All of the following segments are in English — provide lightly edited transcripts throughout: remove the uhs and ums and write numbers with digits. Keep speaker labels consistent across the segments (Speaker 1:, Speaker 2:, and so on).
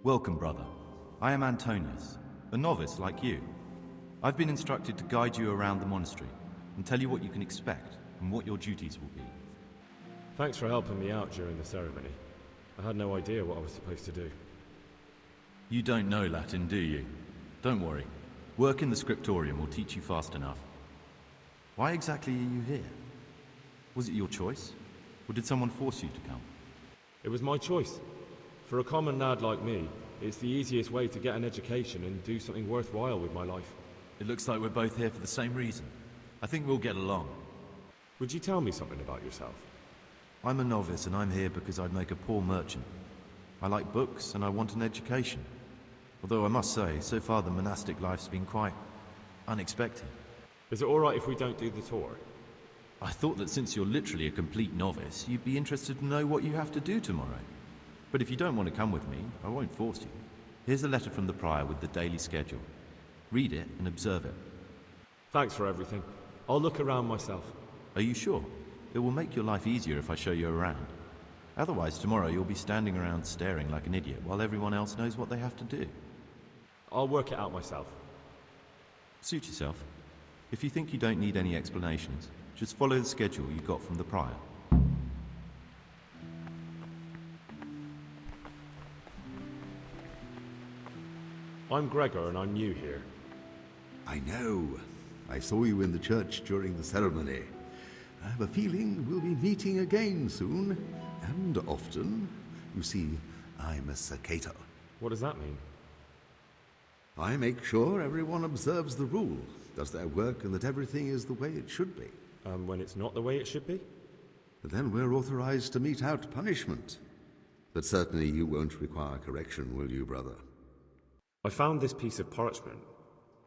Speaker 1: Welcome, brother. I am Antonius, a novice like you. I've been instructed to guide you around the monastery and tell you what you can expect and what your duties will be.
Speaker 2: Thanks for helping me out during the ceremony. I had no idea what I was supposed to do.
Speaker 1: You don't know Latin, do you? Don't worry. Work in the Scriptorium will teach you fast enough. Why exactly are you here? Was it your choice? Or did someone force you to come?
Speaker 2: It was my choice. For a common lad like me, it's the easiest way to get an education and do something worthwhile with my life.
Speaker 1: It looks like we're both here for the same reason. I think we'll get along.
Speaker 2: Would you tell me something about yourself?
Speaker 1: I'm a novice and I'm here because I'd make a poor merchant. I like books and I want an education. Although I must say, so far the monastic life's been quite unexpected.
Speaker 2: Is it alright if we don't do the tour?
Speaker 1: I thought that since you're literally a complete novice, you'd be interested to know what you have to do tomorrow. But if you don't want to come with me, I won't force you. Here's a letter from the prior with the daily schedule. Read it and observe it.
Speaker 2: Thanks for everything. I'll look around myself.
Speaker 1: Are you sure? It will make your life easier if I show you around. Otherwise, tomorrow you'll be standing around staring like an idiot while everyone else knows what they have to do.
Speaker 2: I'll work it out myself.
Speaker 1: Suit yourself. If you think you don't need any explanations, just follow the schedule you got from the prior.
Speaker 2: I'm Gregor and I'm new here.
Speaker 3: I know. I saw you in the church during the ceremony. I have a feeling we'll be meeting again soon, and often. You see, I'm a Circator.
Speaker 2: What does that mean?
Speaker 3: I make sure everyone observes the rule, does their work, and that everything is the way it should be.
Speaker 2: When it's not the way it should be?
Speaker 3: But then we're authorized to mete out punishment. But certainly you won't require correction, will you, brother?
Speaker 2: I found this piece of parchment.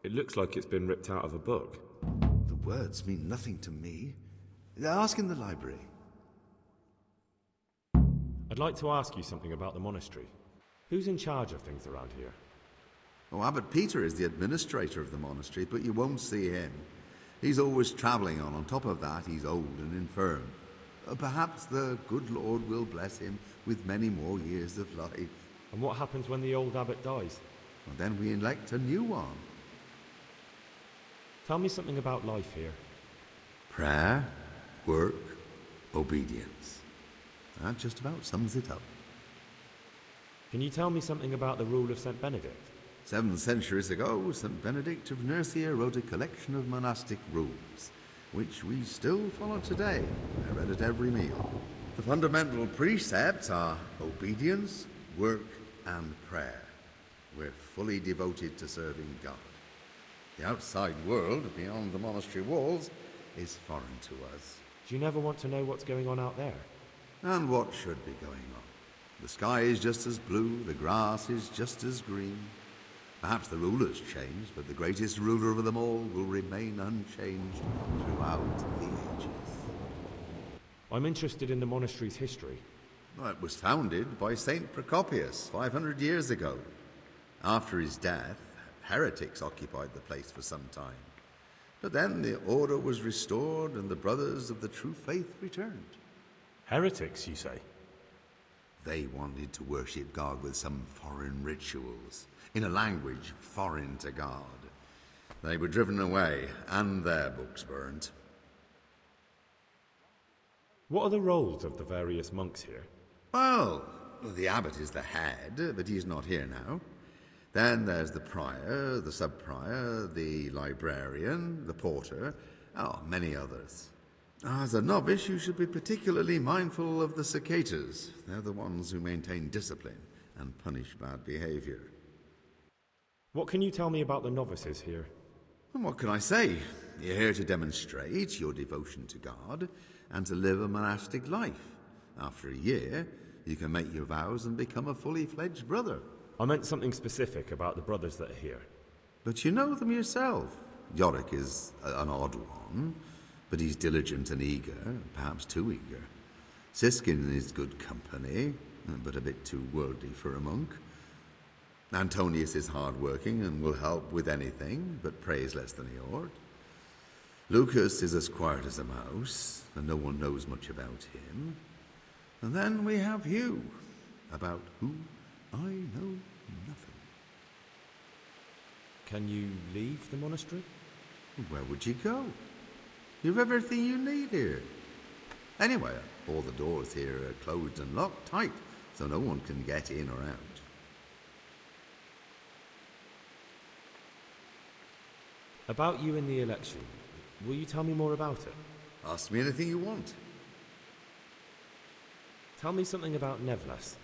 Speaker 2: It looks like it's been ripped out of a book.
Speaker 3: The words mean nothing to me. Ask in the library.
Speaker 2: I'd like to ask you something about the monastery. Who's in charge of things around here?
Speaker 3: Oh, Abbot Peter is the administrator of the monastery, but you won't see him. He's always travelling on. On top of that, he's old and infirm. Perhaps the good Lord will bless him with many more years of life.
Speaker 2: And what happens when the old abbot dies?
Speaker 3: And then we elect a new one.
Speaker 2: Tell me something about life here.
Speaker 3: Prayer, work, obedience. That just about sums it up.
Speaker 2: Can you tell me something about the rule of St. Benedict?
Speaker 3: 7 centuries ago, St. Benedict of Nursia wrote a collection of monastic rules, which we still follow today. I read at every meal. The fundamental precepts are obedience, work, and prayer. We're fully devoted to serving God. The outside world, beyond the monastery walls, is foreign to us.
Speaker 2: Do you never want to know what's going on out there?
Speaker 3: And what should be going on? The sky is just as blue, the grass is just as green. Perhaps the rulers change, but the greatest ruler of them all will remain unchanged throughout the ages.
Speaker 2: I'm interested in the monastery's history.
Speaker 3: Well, it was founded by Saint Procopius 500 years ago. After his death, heretics occupied the place for some time. But then the order was restored and the brothers of the true faith returned.
Speaker 4: Heretics, you say?
Speaker 3: They wanted to worship God with some foreign rituals, in a language foreign to God. They were driven away, and their books burnt.
Speaker 2: What are the roles of the various monks here?
Speaker 3: Well, the abbot is the head, but he's not here now. Then there's the prior, the sub-prior, the librarian, the porter, many others. As a novice, you should be particularly mindful of the Circators. They're the ones who maintain discipline and punish bad behavior.
Speaker 2: What can you tell me about the novices here?
Speaker 3: And what can I say? You're here to demonstrate your devotion to God and to live a monastic life. After a year, you can make your vows and become a fully fledged brother.
Speaker 2: I meant something specific about the brothers that are here.
Speaker 3: But you know them yourself. Yorick is an odd one, but he's diligent and eager, perhaps too eager. Siskin is good company, but a bit too worldly for a monk. Antonius is hard-working and will help with anything, but prays less than he ought. Lucas is as quiet as a mouse, and no one knows much about him. And then we have you, about who I know
Speaker 2: Can you leave the monastery?
Speaker 3: Where would you go? You've everything you need here. Anyway, all the doors here are closed and locked tight, so no one can get in or out.
Speaker 2: About you in the election, will you tell me more about it?
Speaker 3: Ask me anything you want.
Speaker 2: Tell me something about Novice.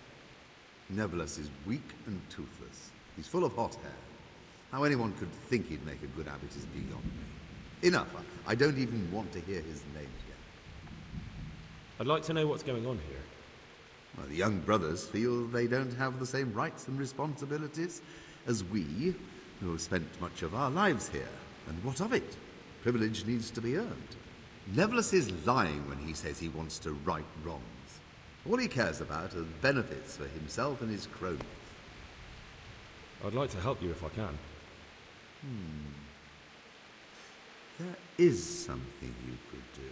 Speaker 3: Novice is weak and toothless. He's full of hot hair. How anyone could think he'd make a good abbot is beyond me. Enough. I don't even want to hear his name again.
Speaker 2: I'd like to know what's going on here.
Speaker 3: Well, the young brothers feel they don't have the same rights and responsibilities as we, who have spent much of our lives here. And what of it? Privilege needs to be earned. Nevertheless is lying when he says he wants to right wrongs. All he cares about are benefits for himself and his cronies.
Speaker 2: I'd like to help you if I can.
Speaker 3: There is something you could do.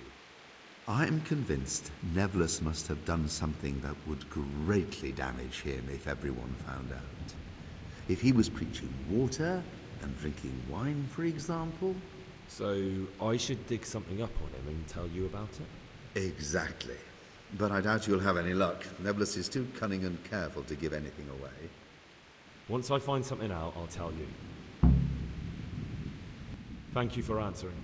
Speaker 3: I am convinced Nevertheless must have done something that would greatly damage him if everyone found out. If he was preaching water and drinking wine, for example.
Speaker 2: So I should dig something up on him and tell you about it?
Speaker 3: Exactly. But I doubt you'll have any luck. Nevertheless is too cunning and careful to give anything away.
Speaker 2: Once I find something out, I'll tell you. Thank you for answering.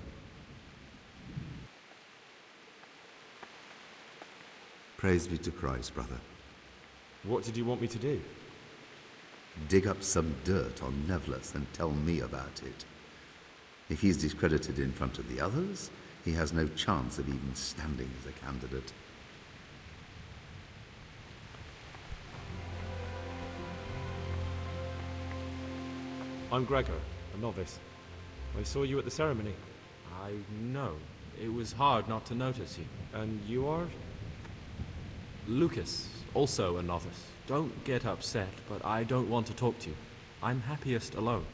Speaker 3: Praise be to Christ, brother.
Speaker 2: What did you want me to do?
Speaker 3: Dig up some dirt on Nevertheless and tell me about it. If he's discredited in front of the others, he has no chance of even standing as a candidate.
Speaker 2: I'm Gregor, a novice. I saw you at the ceremony.
Speaker 5: I know. It was hard not to notice you.
Speaker 2: And you are?
Speaker 5: Lucas, also a novice. Don't get upset, but I don't want to talk to you. I'm happiest alone.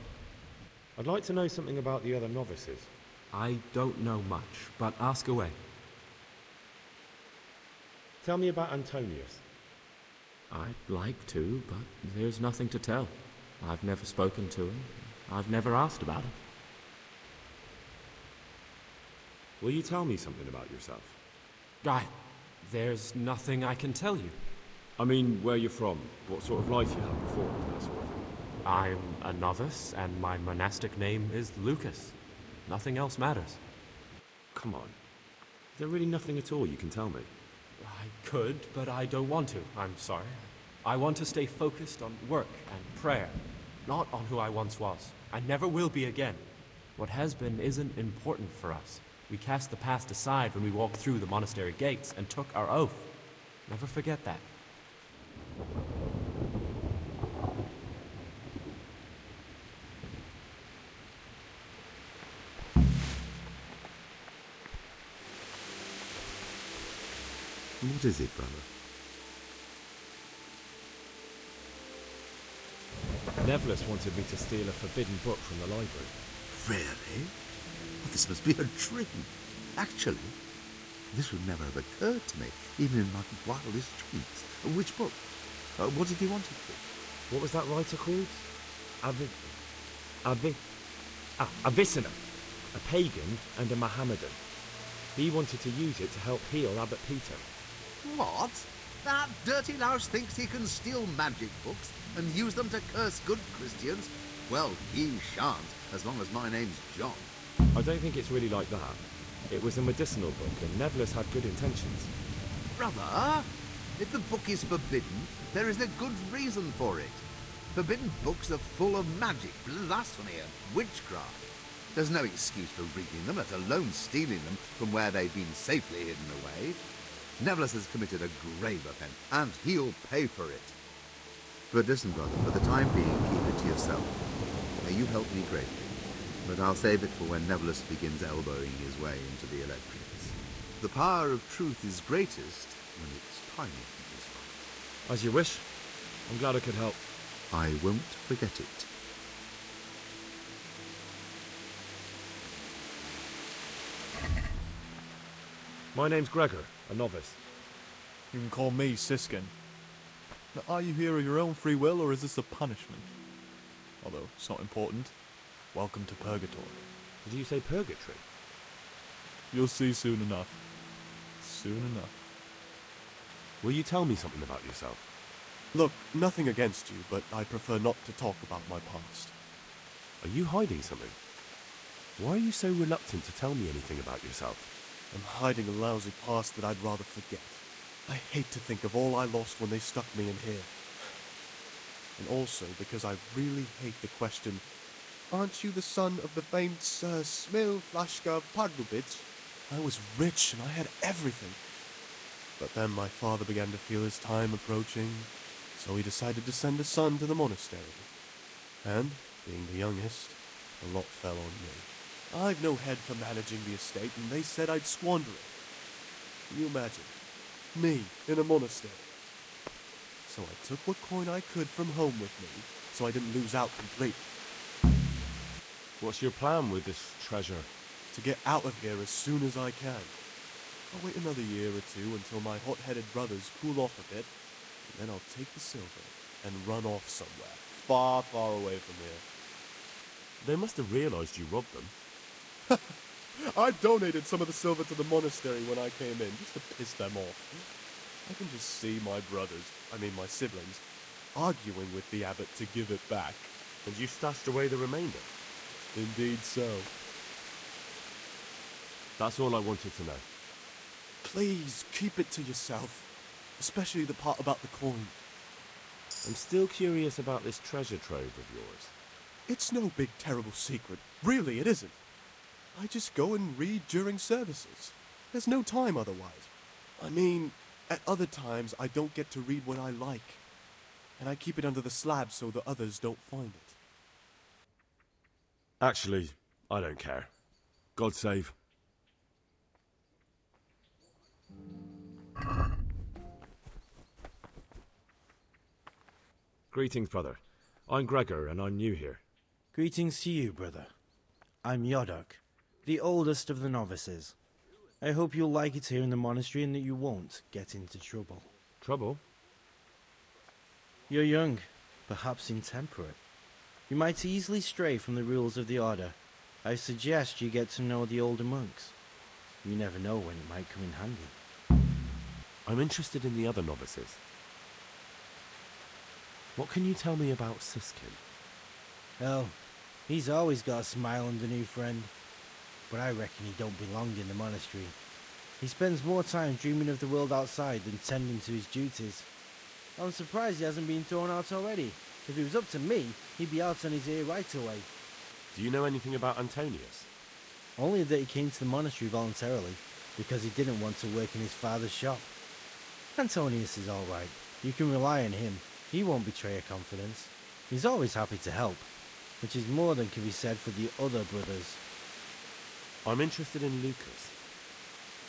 Speaker 2: I'd like to know something about the other novices.
Speaker 5: I don't know much, but ask away.
Speaker 2: Tell me about Antonius.
Speaker 5: I'd like to, but there's nothing to tell. I've never spoken to him. I've never asked about him.
Speaker 2: Will you tell me something about yourself?
Speaker 5: There's nothing I can tell you.
Speaker 2: I mean, where you're from, what sort of life you had before, that sort of thing.
Speaker 5: I'm a novice, and my monastic name is Lucas. Nothing else matters.
Speaker 2: Come on. Is there really nothing at all you can tell me?
Speaker 5: I could, but I don't want to. I'm sorry. I want to stay focused on work and prayer, not on who I once was. I never will be again. What has been isn't important for us. We cast the past aside when we walked through the monastery gates and took our oath. Never forget that.
Speaker 3: What is it, brother?
Speaker 2: Nevertheless wanted me to steal a forbidden book from the library.
Speaker 3: Really? Well, this must be a dream. Actually, this would never have occurred to me, even in my wildest dreams. Which book? What did he want it for?
Speaker 2: What was that writer called? Avicenna, a pagan and a Mohammedan. He wanted to use it to help heal Abbot Peter.
Speaker 3: What? That dirty louse thinks he can steal magic books and use them to curse good Christians? Well, he shan't, as long as my name's John.
Speaker 2: I don't think it's really like that. It was a medicinal book, and Nevertheless had good intentions.
Speaker 3: Brother, if the book is forbidden, there is a good reason for it. Forbidden books are full of magic, blasphemy, and witchcraft. There's no excuse for reading them, let alone stealing them from where they've been safely hidden away. Nevertheless has committed a grave offense, and he'll pay for it. But listen, brother, for the time being, keep it to yourself. May you help me greatly. But I'll save it for when Nevertheless begins elbowing his way into the electorates. The power of truth is greatest when its timing is right.
Speaker 2: As you wish. I'm glad I could help.
Speaker 3: I won't forget it.
Speaker 2: My name's Gregor, a novice.
Speaker 6: You can call me Siskin. Now, are you here of your own free will, or is this a punishment? Although, it's not important. Welcome to Purgatory.
Speaker 2: Did you say purgatory?
Speaker 6: You'll see soon enough. Soon enough.
Speaker 2: Will you tell me something about yourself?
Speaker 6: Look, nothing against you, but I prefer not to talk about my past.
Speaker 2: Are you hiding something? Why are you so reluctant to tell me anything about yourself?
Speaker 6: I'm hiding a lousy past that I'd rather forget. I hate to think of all I lost when they stuck me in here. And also because I really hate the question, aren't you the son of the famed Sir Smil Flashka Pardubit? I was rich and I had everything. But then my father began to feel his time approaching, so he decided to send a son to the monastery. And, being the youngest, a lot fell on me. I've no head for managing the estate, and they said I'd squander it. Can you imagine? Me, in a monastery. So I took what coin I could from home with me, so I didn't lose out completely.
Speaker 2: What's your plan with this treasure?
Speaker 6: To get out of here as soon as I can. I'll wait another year or two until my hot-headed brothers cool off a bit, and then I'll take the silver and run off somewhere, far, far away from here.
Speaker 2: They must have realized you robbed them.
Speaker 6: I donated some of the silver to the monastery when I came in, just to piss them off. I can just see my my siblings, arguing with the abbot to give it back.
Speaker 2: And you stashed away the remainder?
Speaker 6: Indeed so.
Speaker 2: That's all I wanted to know.
Speaker 6: Please, keep it to yourself. Especially the part about the coin.
Speaker 2: I'm still curious about this treasure trove of yours.
Speaker 6: It's no big terrible secret. Really, it isn't. I just go and read during services. There's no time otherwise. I mean, at other times I don't get to read what I like. And I keep it under the slab so the others don't find it.
Speaker 2: Actually, I don't care. God save. Greetings, brother. I'm Gregor, and I'm new here.
Speaker 7: Greetings to you, brother. I'm Yodok, the oldest of the novices. I hope you'll like it here in the monastery and that you won't get into trouble.
Speaker 2: Trouble?
Speaker 7: You're young, perhaps intemperate. You might easily stray from the rules of the order. I suggest you get to know the older monks. You never know when it might come in handy.
Speaker 2: I'm interested in the other novices. What can you tell me about Siskin?
Speaker 7: Well, he's always got a smile on the new friend. But I reckon he don't belong in the monastery. He spends more time dreaming of the world outside than tending to his duties. I'm surprised he hasn't been thrown out already. If it was up to me, he'd be out on his ear right away.
Speaker 2: Do you know anything about Antonius?
Speaker 7: Only that he came to the monastery voluntarily, because he didn't want to work in his father's shop. Antonius is alright. You can rely on him. He won't betray your confidence. He's always happy to help, which is more than can be said for the other brothers.
Speaker 2: I'm interested in Lucas.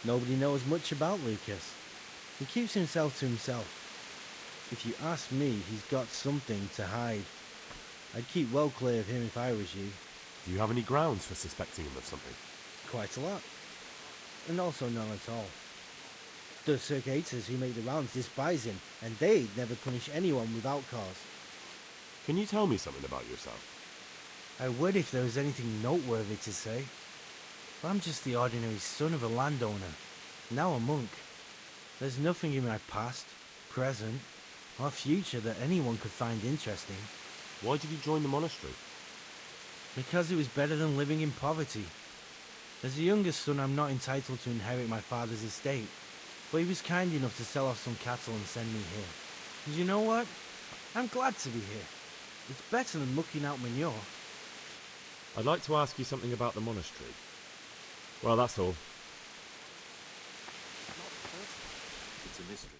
Speaker 7: Nobody knows much about Lucas. He keeps himself to himself. If you ask me, he's got something to hide. I'd keep well clear of him if I was you.
Speaker 2: Do you have any grounds for suspecting him of something?
Speaker 7: Quite a lot. And also none at all. The Circators who make the rounds despise him, and they'd never punish anyone without cause.
Speaker 2: Can you tell me something about yourself?
Speaker 7: I would if there was anything noteworthy to say. I'm just the ordinary son of a landowner, now a monk. There's nothing in my past, present, or future that anyone could find interesting.
Speaker 2: Why did you join the monastery?
Speaker 7: Because it was better than living in poverty. As the youngest son, I'm not entitled to inherit my father's estate, but he was kind enough to sell off some cattle and send me here. And you know what? I'm glad to be here. It's better than mucking out manure.
Speaker 2: I'd like to ask you something about the monastery. Well, that's all.
Speaker 1: It's a mystery.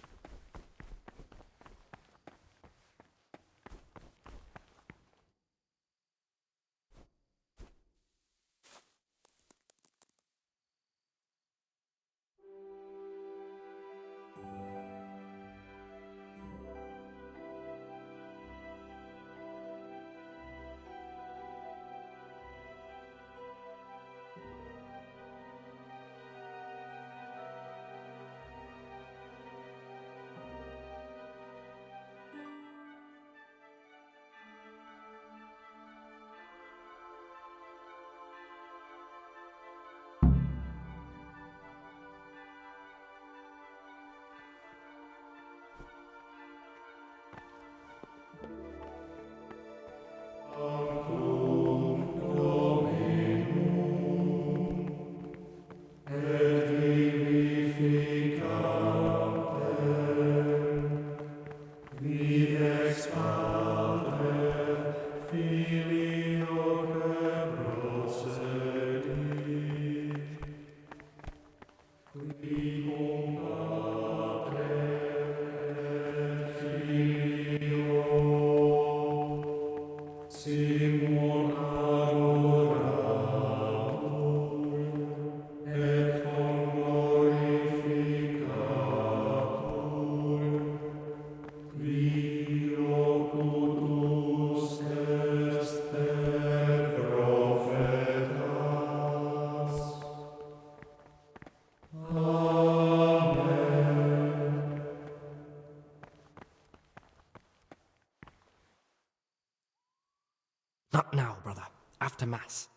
Speaker 5: Not now, brother. After Mass.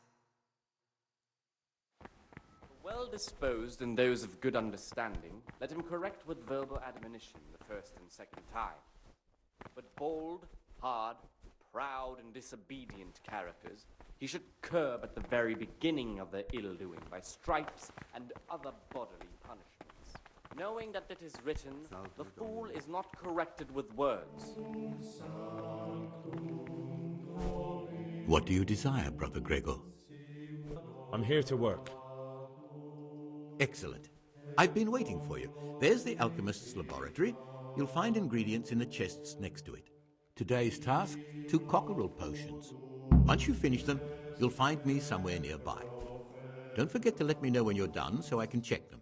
Speaker 8: Well disposed and those of good understanding, let him correct with verbal admonition the first and second time. But bold, hard, proud, and disobedient characters he should curb at the very beginning of their ill-doing by stripes and other bodily punishments, knowing that it is written, the fool is not corrected with words.
Speaker 9: What do you desire, Brother Gregor?
Speaker 2: I'm here to work.
Speaker 9: Excellent. I've been waiting for you. There's the alchemist's laboratory. You'll find ingredients in the chests next to it. Today's task, 2 cockerel potions. Once you finish them, you'll find me somewhere nearby. Don't forget to let me know when you're done so I can check them.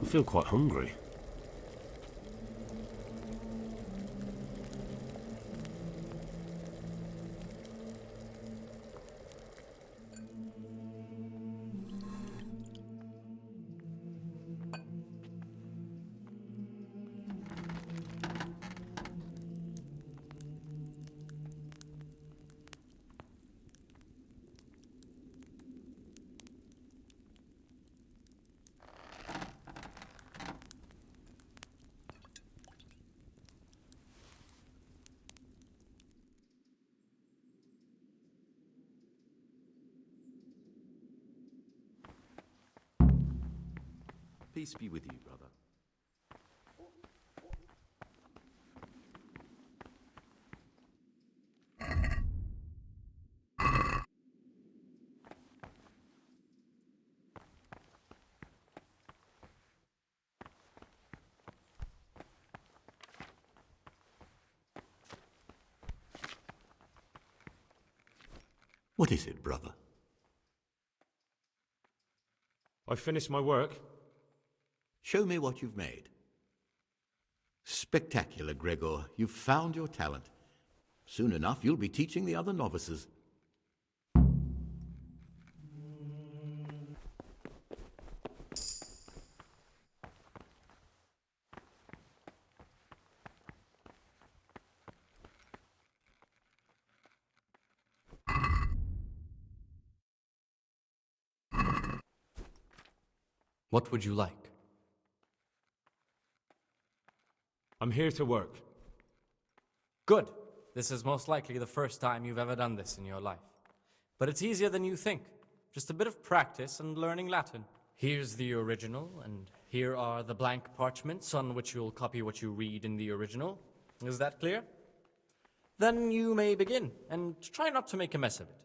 Speaker 4: I feel quite hungry.
Speaker 1: Peace be with you, brother.
Speaker 9: What is it, brother?
Speaker 2: I've finished my work.
Speaker 9: Show me what you've made. Spectacular, Gregor. You've found your talent. Soon enough, you'll be teaching the other novices.
Speaker 5: What would you like?
Speaker 2: I'm here to work.
Speaker 5: Good. This is most likely the first time you've ever done this in your life. But it's easier than you think. Just a bit of practice and learning Latin. Here's the original, and here are the blank parchments on which you'll copy what you read in the original. Is that clear? Then you may begin, and try not to make a mess of it.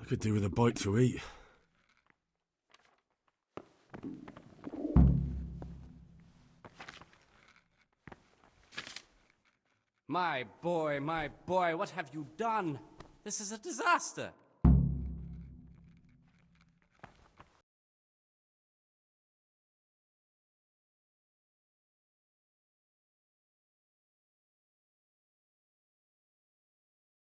Speaker 4: I could do with a bite to eat.
Speaker 5: My boy, what have you done? This is a disaster.